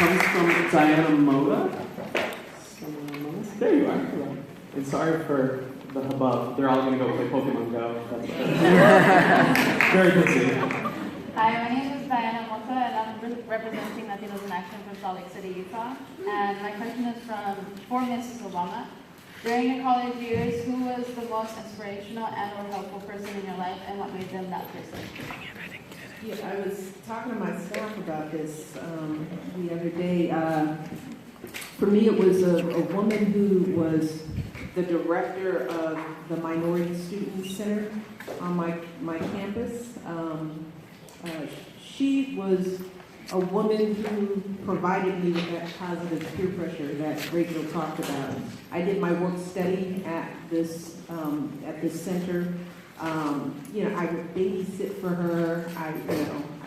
comes from Diana Moda. There you are. And sorry for the hubbub. They're all going to go play Pokemon Go. That's very busy. Hi, my name is Diana Mota, and I'm representing Latinos in Action for Salt Lake City, Utah. And my question is for Mrs. Obama. During your college years, who was the most inspirational and or helpful person in your life, and what made them that person? Yeah, I was talking to my staff about this the other day. For me, it was a woman who was the director of the Minority Student Center on my campus. She was a woman who provided me with that positive peer pressure that Rachel talked about. I did my work study at this center. I would babysit for her.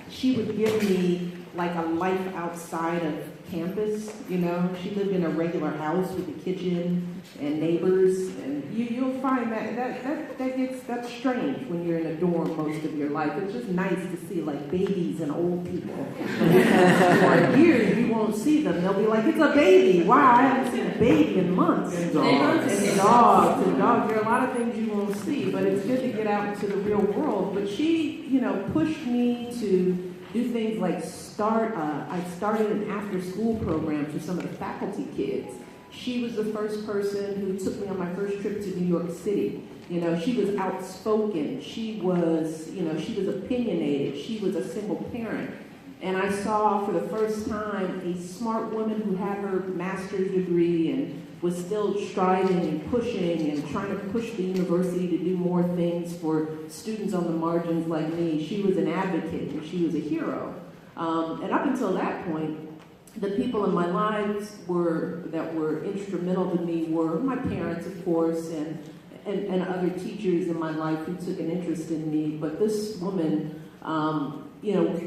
She would give me like a life outside of campus. She lived in a regular house with a kitchen and neighbors, and you'll find that's strange when you're in a dorm most of your life. It's just nice to see like babies and old people. For years you won't see them. They'll be like, it's a baby. Wow, I haven't seen a baby in months. And dogs. There are a lot of things you won't see, but it's good to get out into the real world. But she, pushed me to do things like I started an after-school program for some of the faculty kids. She was the first person who took me on my first trip to New York City. She was outspoken. She was opinionated. She was a single parent. And I saw for the first time a smart woman who had her master's degree and was still striving and pushing and trying to push the university to do more things for students on the margins like me. She was an advocate and she was a hero. And up until that point, the people in my lives that were instrumental to me were my parents, of course, and other teachers in my life who took an interest in me. But this woman,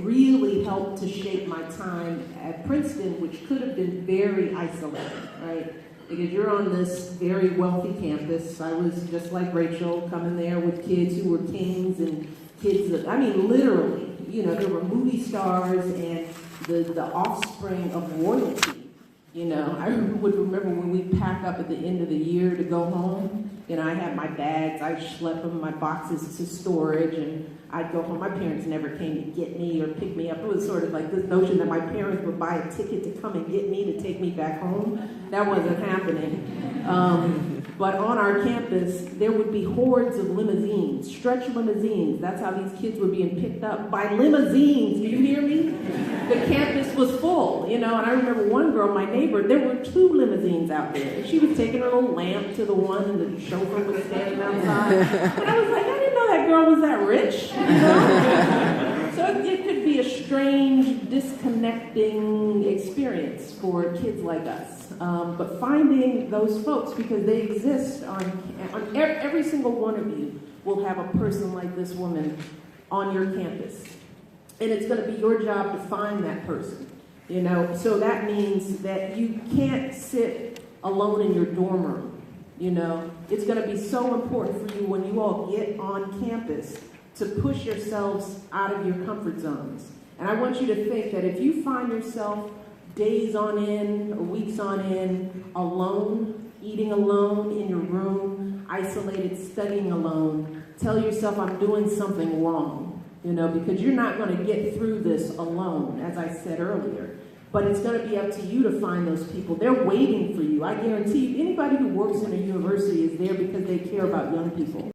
really helped to shape my time at Princeton, which could have been very isolating, right? Because you're on this very wealthy campus. I was just like Rachel, coming there with kids who were kings and kids that, literally, there were movie stars and the offspring of royalty. I would remember when we'd pack up at the end of the year to go home. I had my bags, I'd schlep them, my boxes to storage, and I'd go home. My parents never came to get me or pick me up. It was sort of like this notion that my parents would buy a ticket to come and get me to take me back home. That wasn't happening. But on our campus, there would be hordes of limousines, stretch limousines. That's how these kids were being picked up by limousines. Do you hear me? The campus was full, and I remember one girl, my neighbor, there were 2 limousines out there. She was taking her little lamp to the one, and the chauffeur was standing outside. And I was like, I didn't know that girl was that rich, So it could be a strange, disconnecting experience for kids like us. But finding those folks, because they exist on every single one of you will have a person like this woman on your campus. And it's going to be your job to find that person, So that means that you can't sit alone in your dorm room, It's going to be so important for you when you all get on campus to push yourselves out of your comfort zones. And I want you to think that if you find yourself days on end or weeks on end, alone, eating alone in your room, isolated, studying alone, tell yourself I'm doing something wrong, because you're not going to get through this alone, as I said earlier. But it's going to be up to you to find those people. They're waiting for you. I guarantee you, anybody who works in a university is there because they care about young people.